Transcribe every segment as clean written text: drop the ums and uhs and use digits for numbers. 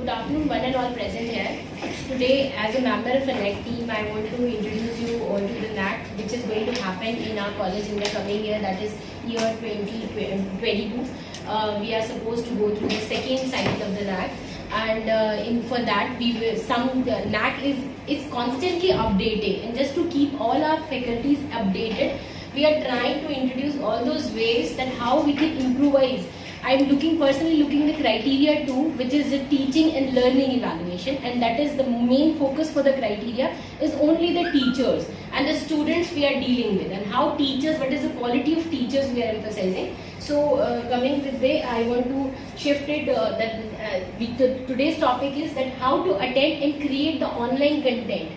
Good afternoon, one and all present here. Today, as a member of a NAC team, I want to introduce you all to the NAC, which is going to happen in our college in the coming year, that is year 2022. We are supposed to go through the second cycle of the NAC, and for that, NAC is constantly updating, and just to keep all our faculties updated, we are trying to introduce all those ways that how we can improvise. I'm personally looking the criteria 2, which is the teaching and learning evaluation, and that is the main focus for the criteria is only the teachers and the students we are dealing with, and how teachers, what is the quality of teachers we are emphasizing. So coming this way, I want to shift it today's topic is that how to attend and create the online content.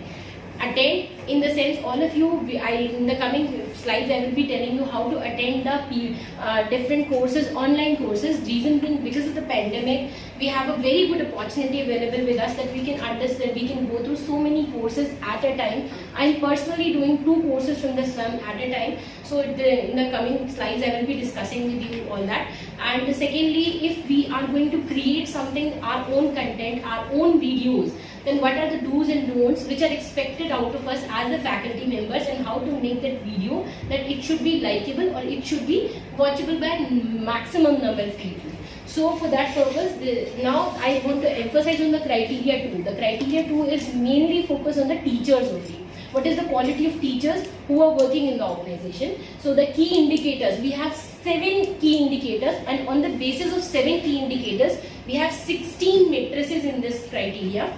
Attend in the sense, all of you, in the coming slides I will be telling you how to attend the different courses, online courses. Reason being, because of the pandemic, we have a very good opportunity available with us that we can understand, we can go through so many courses at a time. I'm personally doing 2 courses from the SWAM at a time. So in the coming slides I will be discussing with you all that. And secondly, if we are going to create something, our own content, our own videos, then what are the do's and don'ts which are expected out of us as the faculty members, and how to make that video that it should be likable or it should be watchable by maximum number of people. So for that purpose, now I want to emphasize on the criteria 2. The criteria 2 is mainly focused on the teachers only. What is the quality of teachers who are working in the organization? So the key indicators, we have 7 key indicators, and on the basis of 7 key indicators, we have 16 matrices in this criteria.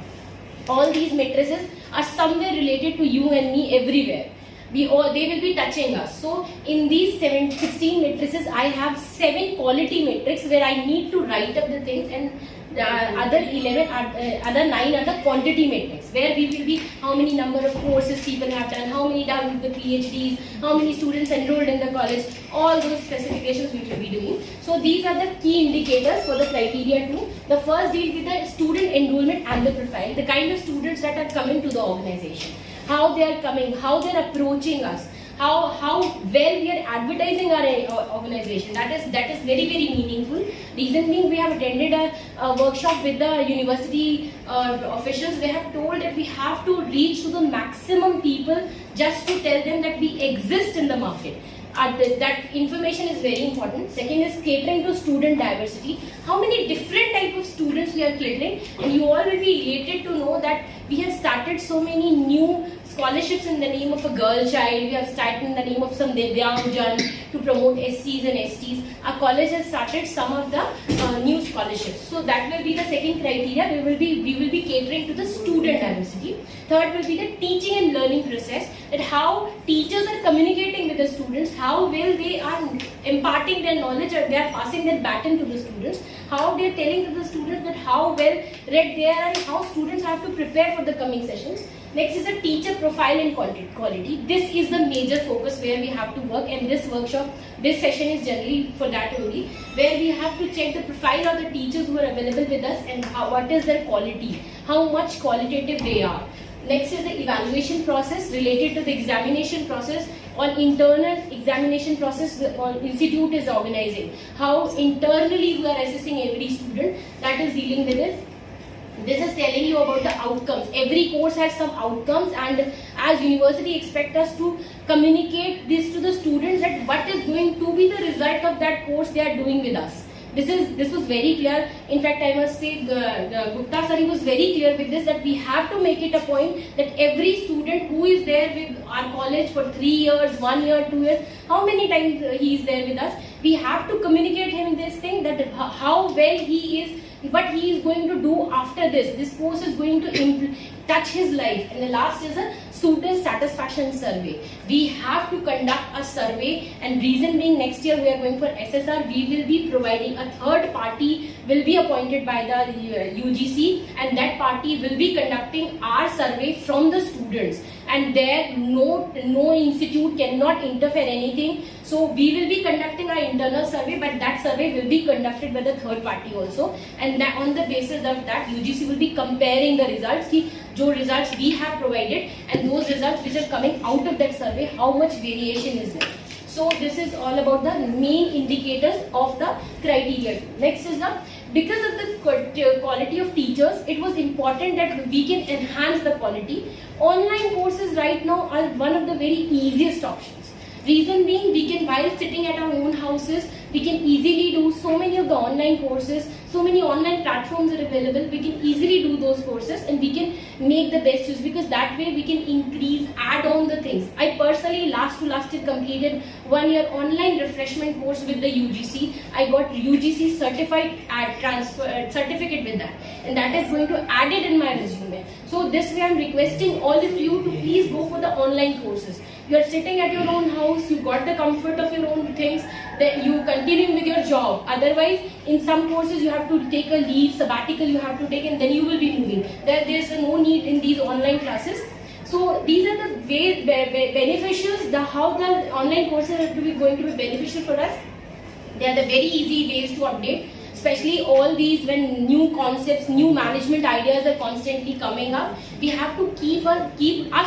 All these matrices are somewhere related to you and me everywhere. They will be touching us. So in these 16 matrices, I have 7 quality metrics where I need to write up the things, and other 9 are the quantity metrics, where we will be how many number of courses people have done, how many done with the PhDs, how many students enrolled in the college, all those specifications we will be doing. So these are the key indicators for the criteria 2. The first deal with the student enrollment and the profile, the kind of students that are coming to the organization, how they are coming, how they are approaching us, how well we are advertising our organization. That is very, very meaningful. Reason being, we have attended a workshop with the university officials. They have told that we have to reach to the maximum people just to tell them that we exist in the market. That information is very important. Second is catering to student diversity. How many different type of students we are catering, and you all will be elated to know that we have started so many new scholarships in the name of a girl child. We have started in the name of some Divyangjan to promote SCs and STs. Our college has started some of the new scholarships. So that will be the second criteria. We will be catering to the student diversity. Third will be the teaching and learning process, that how teachers are communicating with the students, how well they are imparting their knowledge, or they are passing their baton to the students, how they are telling to the students that how well read they are, and how students have to prepare for the coming sessions. Next is the teacher profile and quality. This is the major focus where we have to work, and this workshop, this session is generally for that only, where we have to check the profile of the teachers who are available with us, and what is their quality, how much qualitative they are. Next is the evaluation process related to the examination process, or internal examination process or institute is organizing. How internally we are assessing every student, that is dealing with it. This is telling you about the outcomes. Every course has some outcomes, and as university expect us to communicate this to the students, that what is going to be the result of that course they are doing with us. This was very clear. In fact, I must say Gupta sir was very clear with this, that we have to make it a point that every student who is there with our college for 3 years, 1 year, 2 years, how many times he is there with us, we have to communicate him this thing, that how well he is, what he is going to do after this. This course is going to touch his life. And the last is a student satisfaction survey. We have to conduct a survey, and reason being, next year we are going for SSR. We will be providing a third party, will be appointed by the UGC, and that party will be conducting our survey from the students, and there no institute cannot interfere anything. So we will be conducting our internal survey, but that survey will be conducted by the third party also, and that on the basis of that, UGC will be comparing the results, जो results we have provided, and those results which are coming out of that survey, how much variation is there. So this is all about the main indicators of the criteria. Next is the Because of the quality of teachers, it was important that we can enhance the quality. Online courses right now are one of the very easiest options. Reason being, we can, while sitting at our own houses, we can easily do so many of the online courses, so many online platforms are available, we can easily do those courses and we can make the best use, because that way we can increase, add on the things. I personally last year completed 1 year online refreshment course with the UGC. I got UGC certified certificate with that, and that is going to add it in my resume. So this way I'm requesting all of you to please go for the online courses. You are sitting at your own house, you got the comfort of your own things, that you continuing with your job. Otherwise, in some courses you have to take a leave, sabbatical you have to take, and then you will be moving. There's no need in these online classes. So these are the way beneficials, how the online courses are going to be beneficial for us. They are the very easy ways to update. Especially all these, when new concepts, new management ideas are constantly coming up, we have to keep us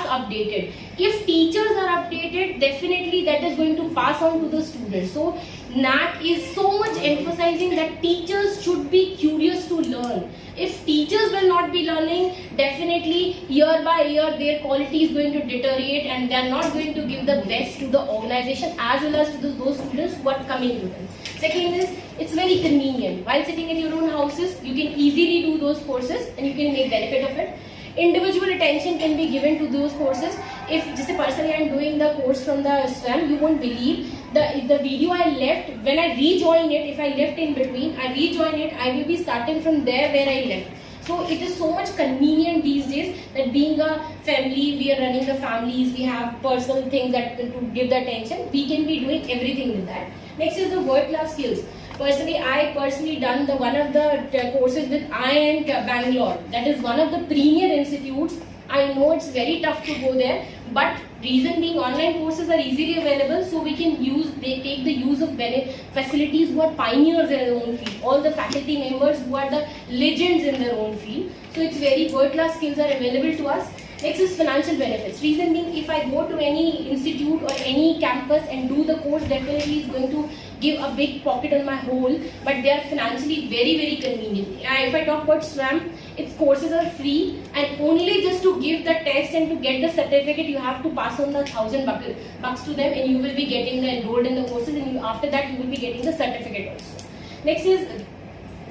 updated. If teachers are updated, definitely that is going to pass on to the students. So NAT is so much emphasizing that teachers should be curious to learn. If teachers will not be learning, definitely year by year their quality is going to deteriorate and they are not going to give the best to the organization as well as to those students who are coming to them. Second is, it's very convenient. While sitting in your own houses, you can easily do those courses and you can make benefit of it. Individual attention can be given to those courses. If just personally I am doing the course from the SWAM, you won't believe the video I left, when I rejoin it, if I left in between, I rejoin it, I will be starting from there where I left. So it is so much convenient these days that being a family, we are running the families, we have personal things that to give the attention, we can be doing everything with that. Next is the word class skills. I personally done one of the courses with IIM Bangalore. That is one of the premier institutes. I know it's very tough to go there, but reason being, online courses are easily available, so we can take the use of facilities who are pioneers in their own field, all the faculty members who are the legends in their own field. So it's very world-class skills are available to us. Next is financial benefits. Reason being, if I go to any institute or any campus and do the course, definitely is going to give a big pocket on my whole, but they are financially very, very convenient. If I talk about SWAM, its courses are free, and only just to give the test and to get the certificate, you have to pass on the $1,000 to them, and you will be getting the enrolled in the courses, and after that you will be getting the certificate also. Next is,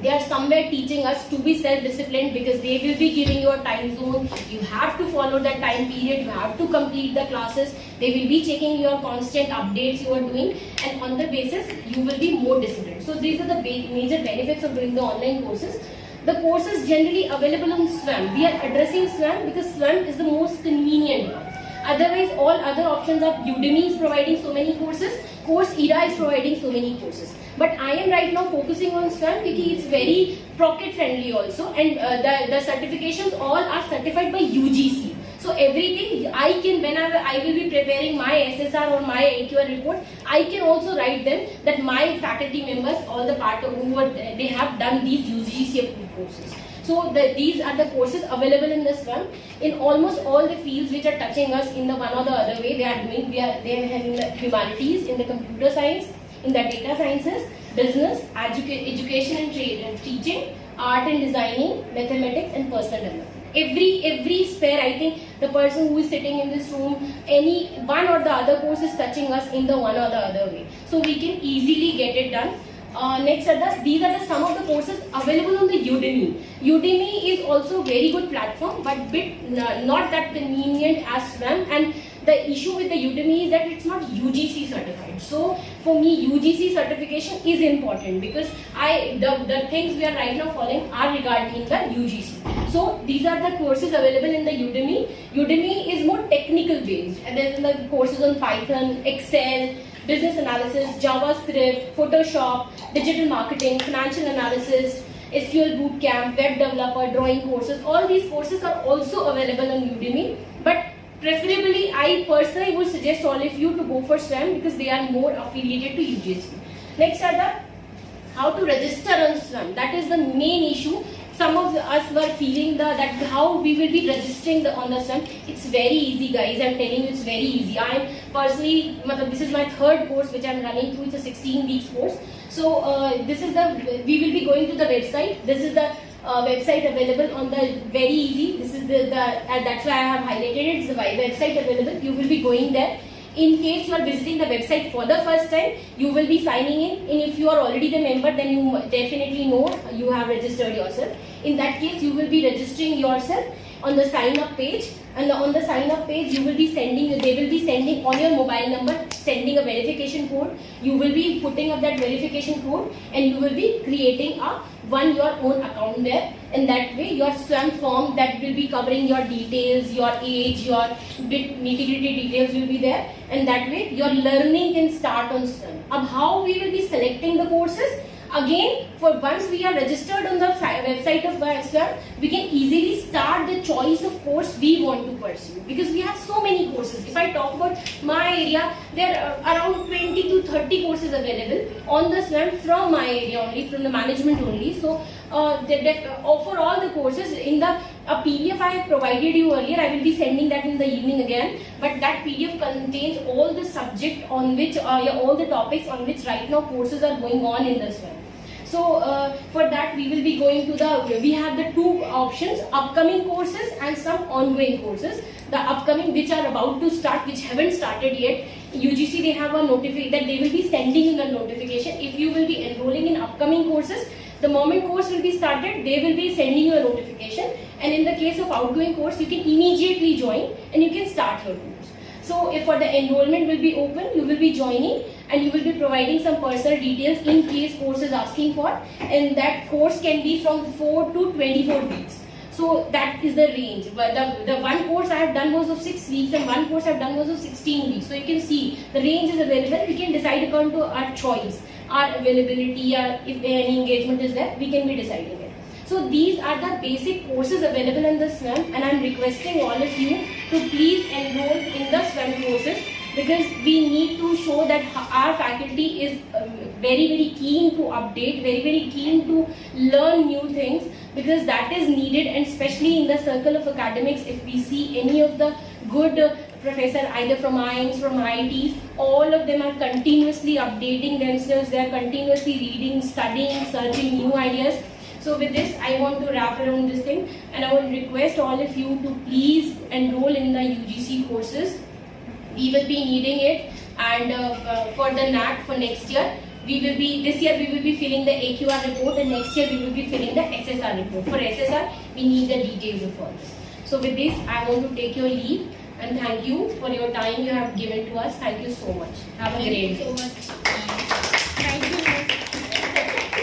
they are somewhere teaching us to be self-disciplined, because they will be giving you a time zone. You have to follow that time period. You have to complete the classes. They will be checking your constant updates you are doing, and on the basis you will be more disciplined. So these are the major benefits of doing the online courses. The courses generally available on SWAM. We are addressing SWAM because SWAM is the most convenient one. Otherwise, all other options are Udemy is providing so many courses, Coursera is providing so many courses. But I am right now focusing on SWAM because it's very pocket friendly also, and the certifications all are certified by UGC. So everything I can, whenever I will be preparing my SSR or my AQR report, I can also write them that my faculty members, all the part of who they have done these UGC approved courses. So these are the courses available in this one. In almost all the fields which are touching us in the one or the other way, they are doing. They are in the humanities, in the computer science, in the data sciences, business, education and teaching, art and designing, mathematics, and personal development. Every sphere, I think the person who is sitting in this room, any one or the other course is touching us in the one or the other way. So we can easily get it done. Next are these are some of the courses available on the Udemy. Udemy is also a very good platform, but not that convenient as SWAM. And the issue with the Udemy is that it's not UGC certified. So for me, UGC certification is important, because the things we are right now following are regarding the UGC. So these are the courses available in the Udemy. Udemy is more technical based, and then the courses on Python, Excel, business analysis, JavaScript, Photoshop, digital marketing, financial analysis, SQL bootcamp, web developer, drawing courses. All these courses are also available on Udemy, but preferably I personally would suggest all of you to go for SWAM because they are more affiliated to UGC. Next are the how to register on SWAM. That is the main issue. Some of us were feeling that how we will be registering on the SWAM. It's very easy, guys. I'm telling you, it's very easy. I am personally, this is my third course which I'm running through. It's a 16 weeks course. So this is we will be going to the website. This is the website available on the very easy. This is that's why I have highlighted it. It's the website available. You will be going there. In case you are visiting the website for the first time, you will be signing in, and if you are already the member, then you definitely know you have registered yourself. In that case, you will be registering yourself on the sign up page, and on the sign up page they will be sending on your mobile number, sending a verification code. You will be putting up that verification code, and you will be creating your own account there. In that way, your SWAMP form that will be covering your details, your age, your nitty-gritty details will be there, and that way your learning can start on SWAMP. How we will be selecting the courses? Again, for once we are registered on the website of SWAMP, we can easily start the choice of course we want to pursue, because we have so many courses. If I talk about my area, there are around 20 to 30 courses available on the SWAMP from my area only, from the management only. So they offer all the courses in the PDF I have provided you earlier. I will be sending that in the evening again, but that PDF contains all the subject on which all the topics on which right now courses are going on in the SWAMP. So for that we will be going to we have the two options: upcoming courses and some ongoing courses. The upcoming, which are about to start, which haven't started yet, UGC they have a notification that they will be sending in a notification. If you will be enrolling in upcoming courses, the moment course will be started, they will be sending you a notification. And in the case of outgoing course, you can immediately join and you can start your course. So if for the enrollment will be open, you will be joining and you will be providing some personal details in case course is asking for, and that course can be from 4 to 24 weeks. So that is the range. But the one course I have done was of 6 weeks and one course I have done was of 16 weeks. So you can see the range is available. We can decide according to our choice, our availability, or if any engagement is there, we can be deciding it. So these are the basic courses available in the SWAMP, and I am requesting all of you to please enroll in the SWAMP courses, because we need to show that our faculty is very, very keen to update, very, very keen to learn new things, because that is needed. And especially in the circle of academics, if we see any of the good professor, either from IIMs, from IITs, all of them are continuously updating themselves. They are continuously reading, studying, searching new ideas. So with this, I want to wrap around this thing, and I would request all of you to please enroll in the UGC courses. We will be needing it, and for the NAT for next year, this year we will be filling the AQR report, and next year we will be filling the SSR report. For SSR, we need the details of all this. So with this, I want to take your leave, and thank you for your time you have given to us. Thank you so much. Have a great day. Thank you so much.